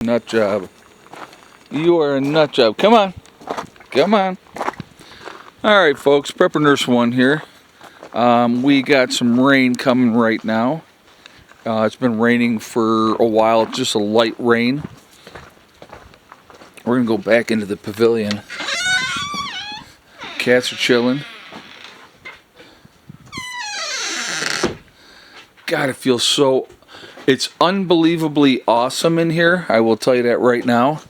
Nut job. You are a nut job. Come on. Come on. Alright folks, Prepper Nurse 1 here. We got some rain coming right now. It's been raining for a while. It's just a light rain. We're going to go back into the pavilion. Cats are chilling. God, it feels so... It's unbelievably awesome in here. I will tell you that right now.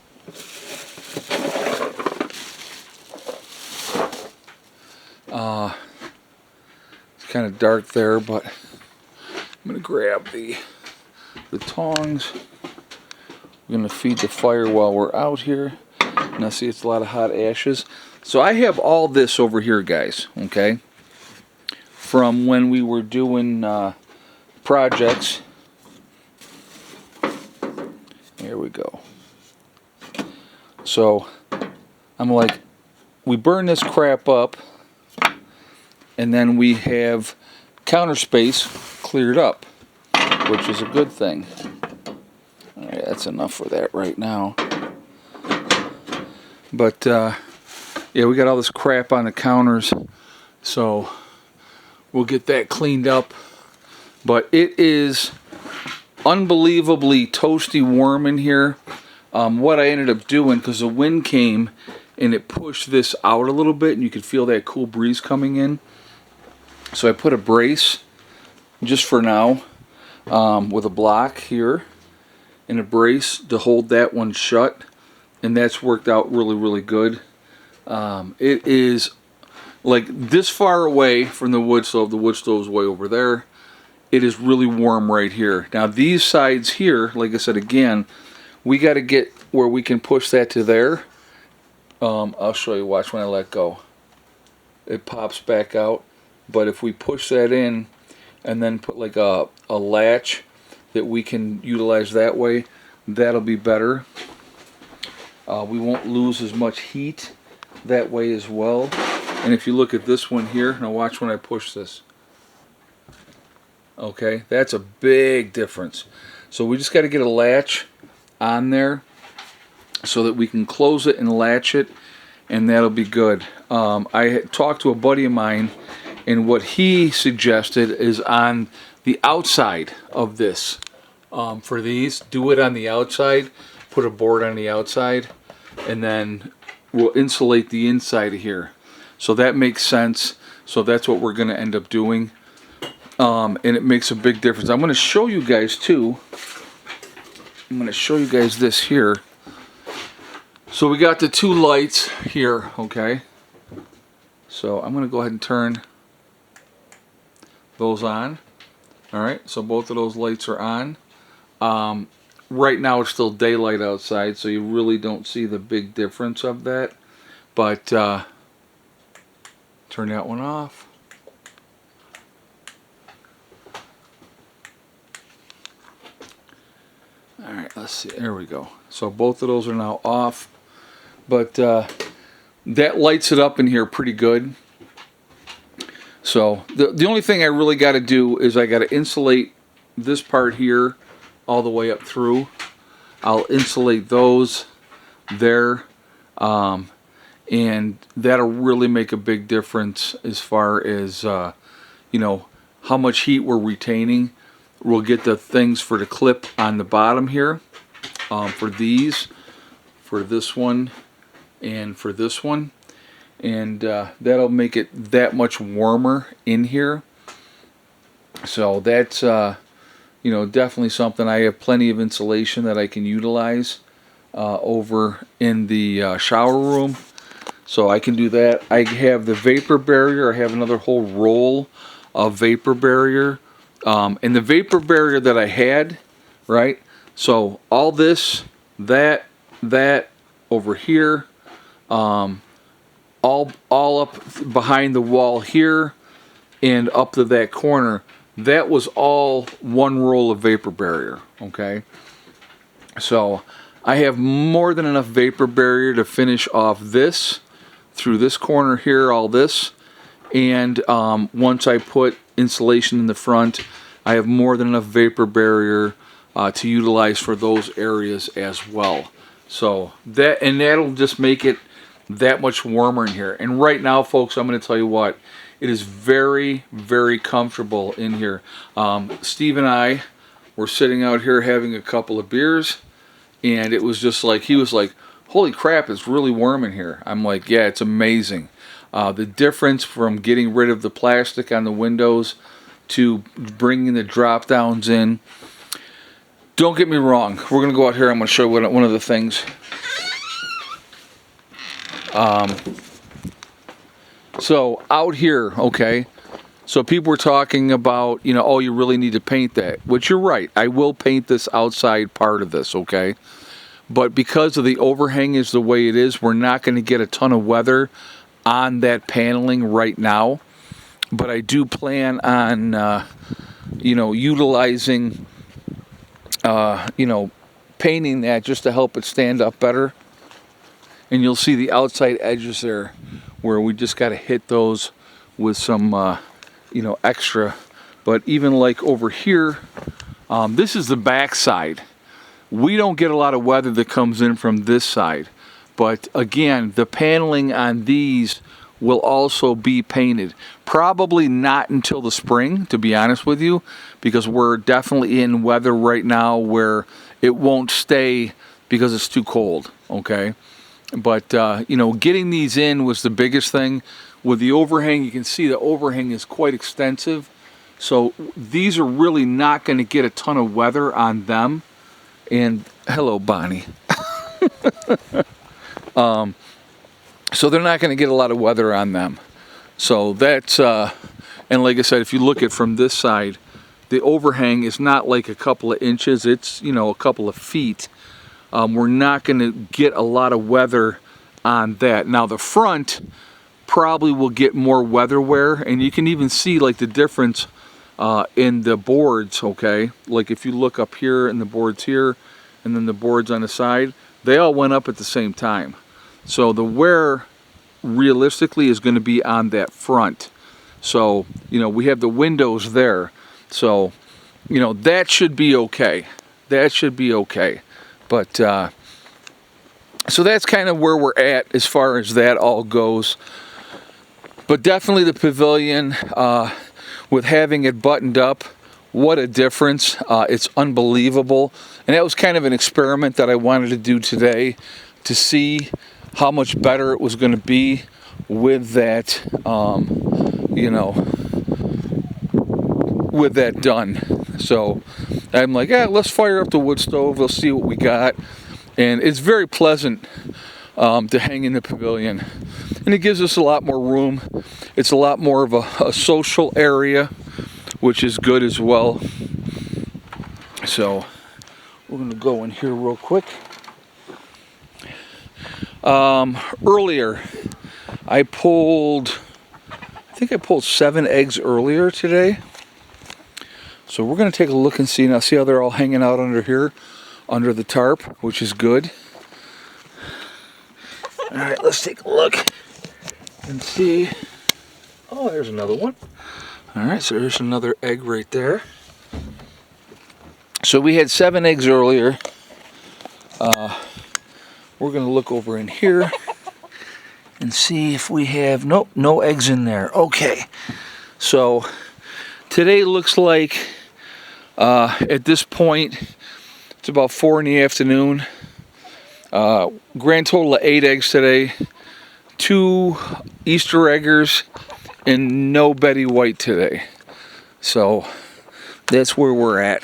It's kind of dark there, but I'm going to grab the tongs. We're going to feed the fire while we're out here. Now see, it's a lot of hot ashes. So I have all this over here, guys, okay? From when we were doing projects. Here we go. So I'm like, we burn this crap up, and then we have counter space cleared up, which is a good thing. Alright, that's enough for that right now. But yeah, we got all this crap on the counters, so we'll get that cleaned up. But it is unbelievably toasty warm in here. What I ended up doing, because the wind came and it pushed this out a little bit, and you could feel that cool breeze coming in. So I put a brace, just for now, with a block here and a brace to hold that one shut, and that's worked out really, really good. It is like this far away from the wood stove. The wood stove is way over there. It is really warm right here. Now these sides here, like I said again, we got to get where we can push that to there. I'll show you, watch when I let go. It pops back out. But if we push that in and then put like a latch that we can utilize that way, that'll be better. We won't lose as much heat that way as well. And if you look at this one here, now watch when I push this. Okay, that's a big difference. So we just got to get a latch on there so that we can close it and latch it, and that'll be good. I had talked to a buddy of mine, and what he suggested is on the outside of this. For these, do it on the outside, put a board on the outside, and then we'll insulate the inside of here. So that makes sense. So that's what we're going to end up doing. And it makes a big difference. I'm going to show you guys too. I'm going to show you guys this here. So we got the two lights here, okay? So I'm going to go ahead and turn those on. Alright, so both of those lights are on. Right now it's still daylight outside, so you really don't see the big difference of that. But turn that one off. Alright, let's see. There we go. So both of those are now off. But that lights it up in here pretty good. So the only thing I really got to do is I got to insulate this part here all the way up through. I'll insulate those there. And that'll really make a big difference as far as, you know, how much heat we're retaining. We'll get the things for the clip on the bottom here, for these, for this one, and for this one. And that'll make it that much warmer in here. So that's, you know, definitely something. I have plenty of insulation that I can utilize over in the shower room. So I can do that. I have the vapor barrier. I have another whole roll of vapor barrier. And the vapor barrier that I had, right? So all this, that over here, all up behind the wall here, and up to that corner, that was all one roll of vapor barrier. Okay, so I have more than enough vapor barrier to finish off this through this corner here, all this, and once I put insulation in the front, I have more than enough vapor barrier to utilize for those areas as well. So that'll just make it that much warmer in here. And right now, folks, I'm going to tell you what, it is very, very comfortable in here. Steve and I were sitting out here having a couple of beers, and it was just like, he was like, holy crap, it's really warm in here. I'm like, yeah, it's amazing. The difference from getting rid of the plastic on the windows to bringing the drop downs in. Don't get me wrong, we're going to go out here, I'm going to show you one of the things. So out here, okay, so people were talking about, you know, oh, you really need to paint that, which you're right, I will paint this outside part of this, okay, but because of the overhang is the way it is, we're not going to get a ton of weather on that paneling right now, but I do plan on, you know, utilizing, you know, painting that just to help it stand up better. And you'll see the outside edges there where we just got to hit those with some, you know, extra. But even like over here, this is the back side. We don't get a lot of weather that comes in from this side. But again, the paneling on these will also be painted. Probably not until the spring, to be honest with you, because we're definitely in weather right now where it won't stay because it's too cold, okay? But, you know, getting these in was the biggest thing. With the overhang, you can see the overhang is quite extensive. So these are really not going to get a ton of weather on them. And hello, Bonnie. So they're not going to get a lot of weather on them. So that's, and like I said, if you look at from this side, the overhang is not like a couple of inches, it's, you know, a couple of feet. We're not going to get a lot of weather on that. Now the front probably will get more weather wear, and you can even see like the difference in the boards, okay? Like if you look up here and the boards here, and then the boards on the side, they all went up at the same time. So the wear realistically is going to be on that front. So, you know, we have the windows there. So, you know, that should be okay. That should be okay. But, so that's kind of where we're at as far as that all goes. But definitely the pavilion, with having it buttoned up, what a difference. It's unbelievable. And that was kind of an experiment that I wanted to do today to see how much better it was going to be with that, you know, with that done. So I'm like, yeah, let's fire up the wood stove. Let's see what we got. And it's very pleasant to hang in the pavilion. And it gives us a lot more room. It's a lot more of a social area, which is good as well. So we're going to go in here real quick. Earlier, I think I pulled 7 eggs earlier today. So we're going to take a look and see. Now see how they're all hanging out under here, under the tarp, which is good. All right, let's take a look and see. Oh, there's another one. All right, so there's another egg right there. So we had 7 eggs earlier. We're going to look over in here and see if we have, nope, no eggs in there. Okay, so today looks like at this point it's about 4 in the afternoon. Grand total of 8 eggs today, 2 Easter eggers, and no Betty White today. So that's where we're at.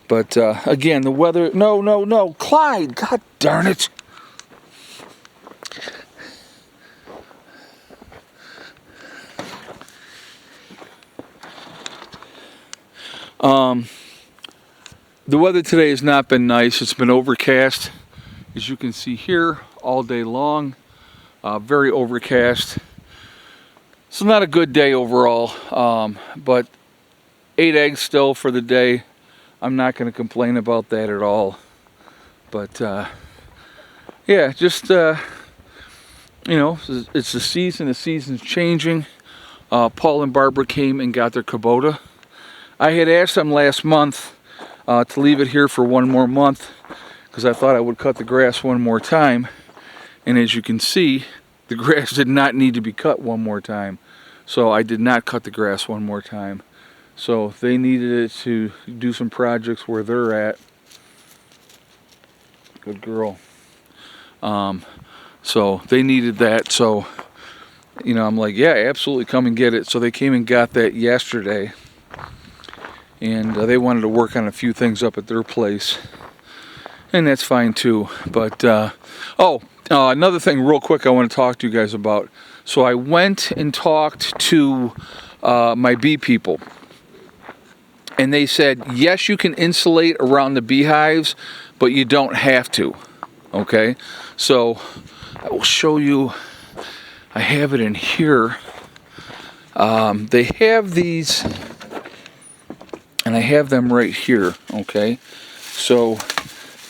But again, the weather, no, Clyde, god darn it. The weather today has not been nice. It's been overcast, as you can see here, all day long. Very overcast. So not a good day overall, but 8 eggs still for the day. I'm not going to complain about that at all. But yeah, just you know, it's the season. The season's changing. Paul and Barbara came and got their Kubota. I had asked them last month to leave it here for one more month, because I thought I would cut the grass one more time. And as you can see, the grass did not need to be cut one more time. So I did not cut the grass one more time. So they needed it to do some projects where they're at. Good girl. So they needed that. So, you know, I'm like, yeah, absolutely, come and get it. So they came and got that yesterday. And they wanted to work on a few things up at their place. And that's fine too. But, another thing real quick I want to talk to you guys about. So I went and talked to my bee people. And they said, yes, you can insulate around the beehives, but you don't have to. Okay? So I will show you. I have it in here. They have these, and I have them right here. Okay? So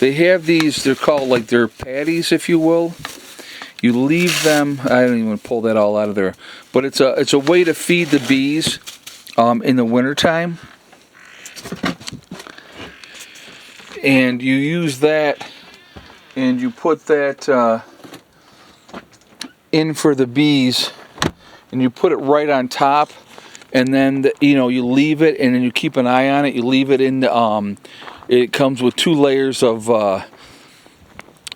they have these, they're called like their patties, if you will. You leave them, I don't even pull that all out of there, but it's a way to feed the bees in the wintertime. And you use that, and you put that in for the bees, and you put it right on top, and then you leave it, and then you keep an eye on it. You leave it in the it comes with 2 layers of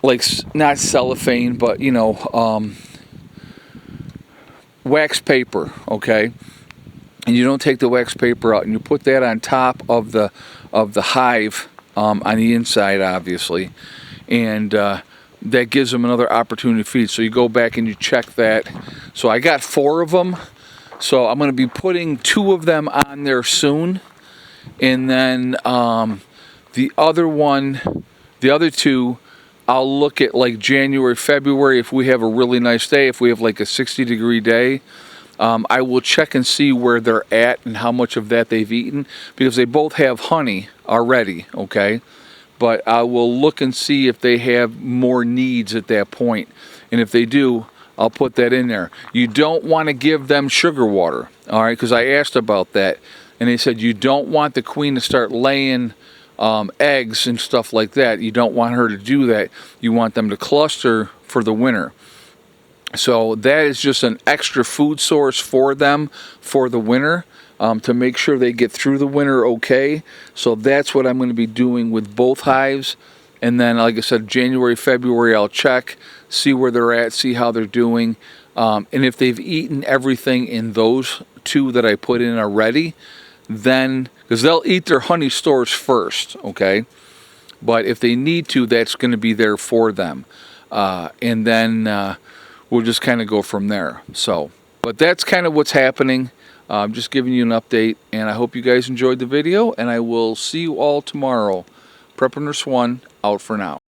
like, not cellophane, but wax paper. Okay, and you don't take the wax paper out, and you put that on top of the hive on the inside, obviously, and that gives them another opportunity to feed. So you go back and you check that. So I got 4 of them, so I'm going to be putting 2 of them on there soon, and then the other 2, I'll look at like January, February, if we have a really nice day, if we have like a 60-degree day. I will check and see where they're at and how much of that they've eaten, because they both have honey already, okay? But I will look and see if they have more needs at that point. And if they do, I'll put that in there. You don't want to give them sugar water, all right? Because I asked about that, and they said you don't want the queen to start laying eggs and stuff like that. You don't want her to do that. You want them to cluster for the winter. So that is just an extra food source for them for the winter, to make sure they get through the winter okay. So that's what I'm going to be doing with both hives. And then, like I said, January, February, I'll check, see where they're at, see how they're doing. And if they've eaten everything in those 2 that I put in already, then, because they'll eat their honey stores first, okay? But if they need to, that's going to be there for them. And then we'll just kind of go from there. So, but that's kind of what's happening. I'm just giving you an update, and I hope you guys enjoyed the video, and I will see you all tomorrow. Prepper Nurse 1, out for now.